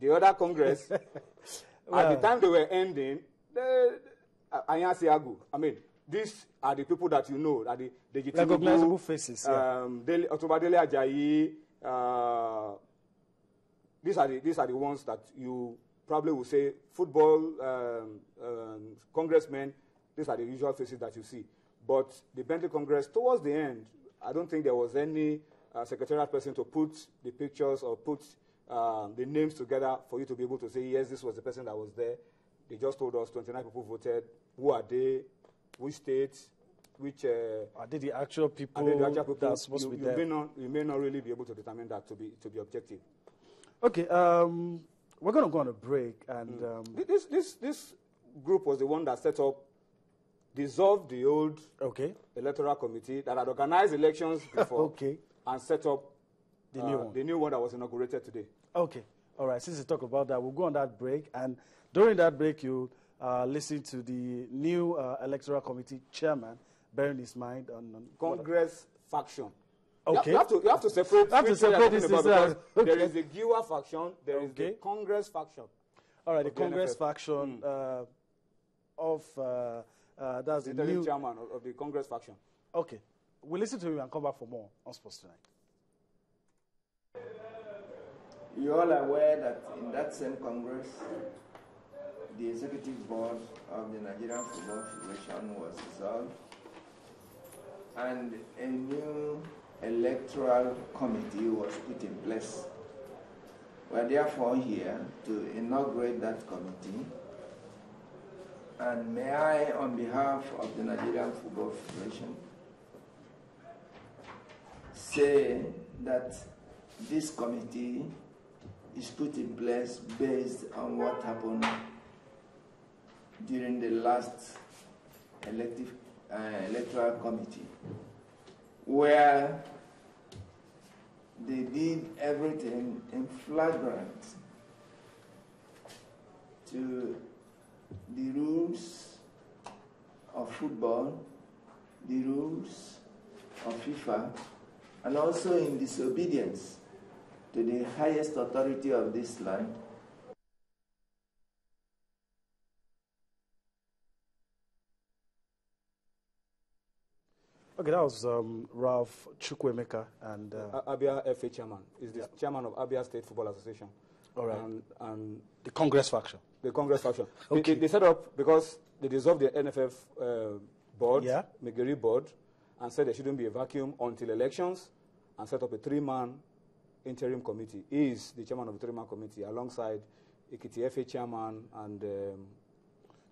the other Congress, at the time they were ending, I mean, these are the people that you know, that the recognizable faces. Otuba Dele Ajayi, these are the ones that you probably will say football congressmen. These are the usual faces that you see. But the Bentley Congress, towards the end, I don't think there was any secretariat person to put the pictures or put the names together for you to be able to say, yes, this was the person that was there. They just told us 29 people voted. Who are they? Which states? Which? Are they the actual people? That are supposed to be there? You may not really be able to determine that to be objective. Okay, we're going to go on a break, and this group was the one that set up, dissolved the old electoral committee that had organized elections before, and set up the new one that was inaugurated today. Okay, all right. Since we talk about that, we'll go on that break, and during that break, you listen to the new electoral committee chairman bearing his mind on Congress faction. Okay. You have to separate. This. There is the Giwa faction. There is the Congress faction. All right, the Congress faction that's the new chairman of the Congress faction. Okay, we'll listen to him and come back for more on Sports Tonight. You're all aware that in that same Congress, the executive board of the Nigerian Football Federation was dissolved, and a new electoral committee was put in place. We are therefore here to inaugurate that committee. And may I, on behalf of the Nigerian Football Federation, say that this committee is put in place based on what happened during the last electoral committee, where they did everything in flagrant to the rules of football, the rules of FIFA, and also in disobedience to the highest authority of this land. Okay, that was Ralph Chukwuemeka and Abia FA chairman. Is the chairman of Abia State Football Association. All right. And the Congress faction. The Congress faction. Okay. They set up because they dissolved the NFF board, Megari board, and said there shouldn't be a vacuum until elections, and set up a 3-man interim committee. He is the chairman of the 3-man committee alongside Ekiti FA chairman and...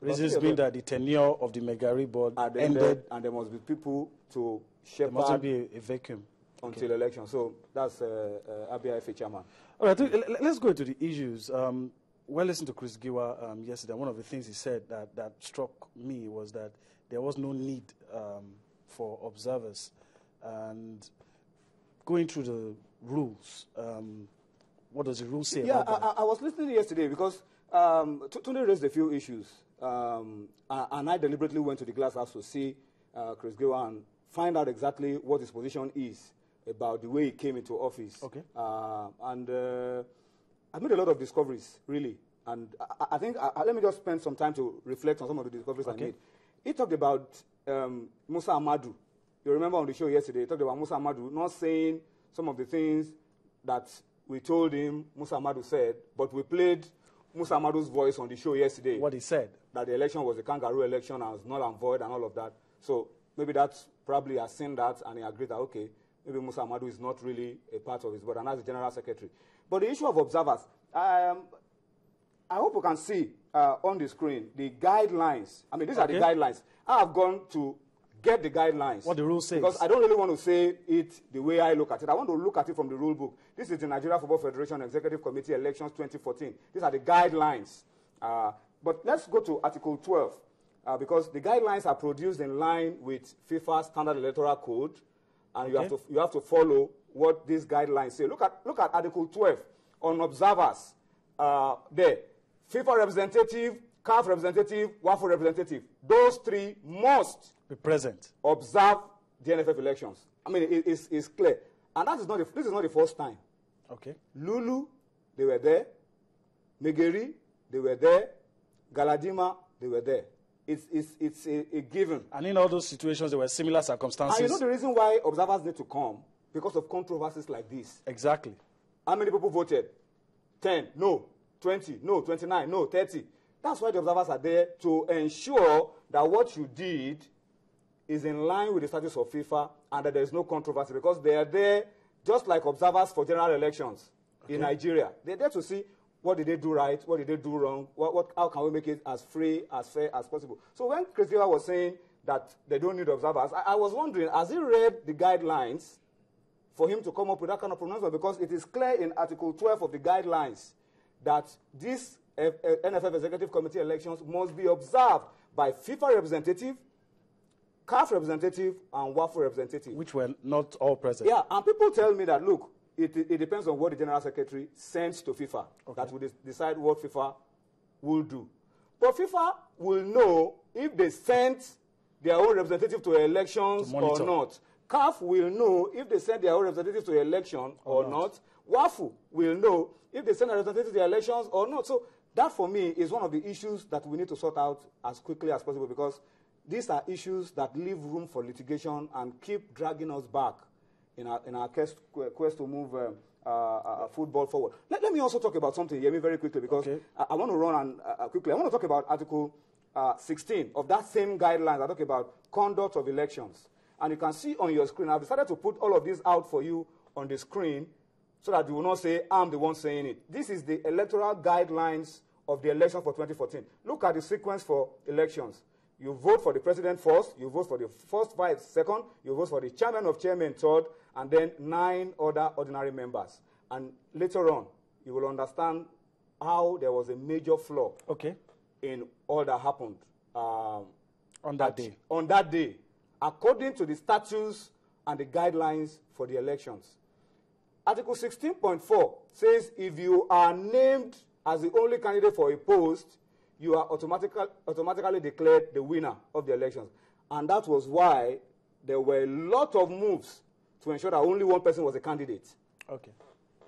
reasons being that the tenure of the Megari board ended, and there must be people to shepherd. There mustn't be a vacuum until election. So that's Abia FA chairman. All right, let's go into the issues. When listening to Chris Giwa yesterday, one of the things he said that struck me was that there was no need for observers. And going through the rules, what does the rule say about that? I was listening yesterday because Tunde raised a few issues. And I deliberately went to the glass house to see Chris Giwa and find out exactly what his position is about the way he came into office. Okay. I made a lot of discoveries, really. And I think, let me just spend some time to reflect on some of the discoveries I made. He talked about Musa Amadu. You remember on the show yesterday, he talked about Musa Amadu not saying some of the things that we told him Musa Amadu said, but we played Musa Amadu's voice on the show yesterday. What he said? That the election was a kangaroo election and was null and void and all of that. So maybe that's probably has seen that and he agreed that, okay, maybe Musa Amadu is not really a part of his board, and that's the general secretary. But the issue of observers, I hope you can see on the screen the guidelines. I mean, these are the guidelines. I have gone to get the guidelines. What the rule says. Because I don't really want to say it the way I look at it. I want to look at it from the rule book. This is the Nigeria Football Federation Executive Committee Elections 2014. These are the guidelines. But let's go to Article 12. Because the guidelines are produced in line with FIFA's Standard Electoral Code. And you have to follow what these guidelines say. Look at Article 12 on observers. There. FIFA representative, CAF representative, WAFO representative. Those three must be present. Observe the NFF elections. I mean, it's clear. And this is not the first time. Okay. Lulu, they were there. Megeri, they were there. Galadima, they were there. It's a given. And in all those situations, there were similar circumstances. And you know the reason why observers need to come? Because of controversies like this. Exactly. How many people voted? 10, no. 20, no. 29, no. 30. That's why the observers are there, to ensure that what you did is in line with the statutes of FIFA and that there is no controversy, because they are there just like observers for general elections in Nigeria. They're there to see what did they do right, what did they do wrong, how can we make it as free, as fair as possible. So when Chris Giwa was saying that they don't need observers, I was wondering, has he read the guidelines for him to come up with that kind of pronouncement? Because it is clear in Article 12 of the guidelines that this NFF Executive Committee elections must be observed by FIFA representative, CAF representative, and WAFU representative. Which were not all present. Yeah, and people tell me that, look, it depends on what the General Secretary sends to FIFA, that will decide what FIFA will do. But FIFA will know if they sent their own representative to elections or not. CAF will know if they send their own representative to election or not. WAFU will know if they send a representative to elections or not. So that, for me, is one of the issues that we need to sort out as quickly as possible, because these are issues that leave room for litigation and keep dragging us back in our quest to move football forward. Let me also talk about something, Yemi, very quickly, because I want to run quickly. I want to talk about Article 16 of that same guidelines. I talk about conduct of elections. And you can see on your screen, I've decided to put all of these out for you on the screen so that you will not say, I'm the one saying it. This is the electoral guidelines of the election for 2014. Look at the sequence for elections. You vote for the president first, you vote for the first vice second, you vote for the chairman of chairman third, and then 9 other ordinary members. And later on, you will understand how there was a major flaw in all that happened on that day. On that day, according to the statutes and the guidelines for the elections. Article 16.4 says if you are named as the only candidate for a post, you are automatically declared the winner of the elections. And that was why there were a lot of moves to ensure that only one person was a candidate. Okay.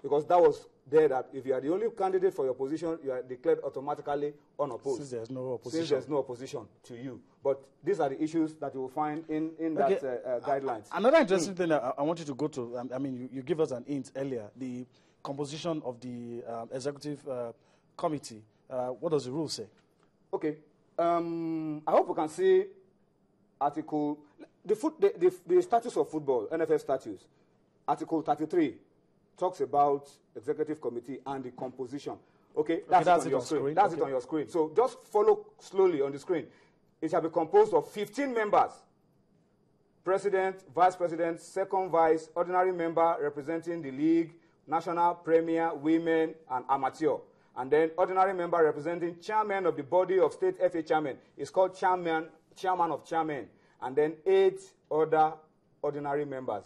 Because that was there, that if you are the only candidate for your position, you are declared automatically unopposed. Since there's no opposition. Since there's no opposition to you. But these are the issues that you will find in that guidelines. Another interesting thing that I want you to go to, I mean, you give us an hint earlier, the composition of the executive committee. What does the rule say? Okay. I hope we can see article, the statutes of football, NFF statutes. Article 33 talks about executive committee and the composition. Okay, that's it on your screen. That's it on your screen. So just follow slowly on the screen. It shall be composed of 15 members. President, vice president, second vice, ordinary member representing the league, national, premier, women, and amateur. And then ordinary member representing chairman of the body of state FA chairman is called chairman of chairman. And then 8 other ordinary members.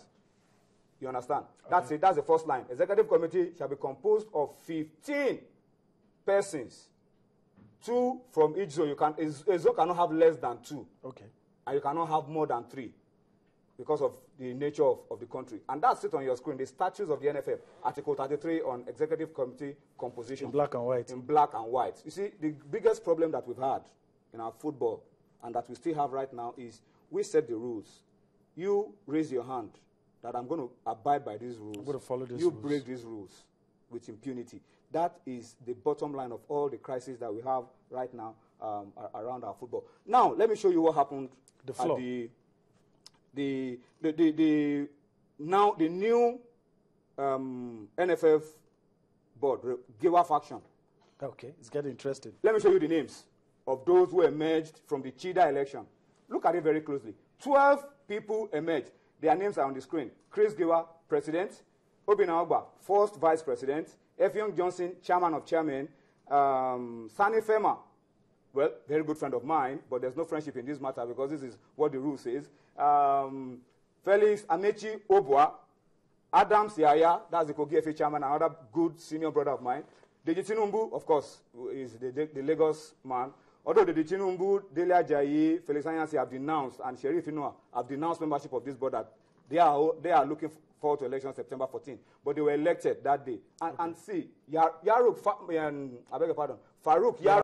You understand? Okay. That's it. That's the first line. Executive committee shall be composed of 15 persons. 2 from each zone. A zone cannot have less than 2. Okay. And you cannot have more than 3 because of the nature of the country. And that's it on your screen. The statutes of the NFF, Article 33 on executive committee composition. In black and white. In black and white. You see, the biggest problem that we've had in our football and that we still have right now is we set the rules. You raise your hand that I'm going to abide by these rules. I'm going to follow these rules. rules. You break these rules with impunity. That is the bottom line of all the crises that we have right now around our football. Now, let me show you what happened the floor. At the new NFF board, Giwa faction. Okay, it's getting interesting. Let me show you the names of those who emerged from the Chida election. Look at it very closely. 12 people emerged. Their names are on the screen. Chris Giwa, president. Obinna Ogba, first vice president. Effiong Johnson, chairman of chairman. Sani Fema, well, very good friend of mine, but there's no friendship in this matter because this is what the rule says. Felix Amechi Obwa, Adam Siaya, that's the Kogi FA chairman, another good senior brother of mine. Deji Tinumbu, of course, is the Lagos man. Although Deji Tinumbu, Delia Ajayi, Felix Anyansi have denounced, and Sheriff Inua have denounced membership of this board, that they are looking call to election September 14. But they were elected that day. And see, Farouk Farouk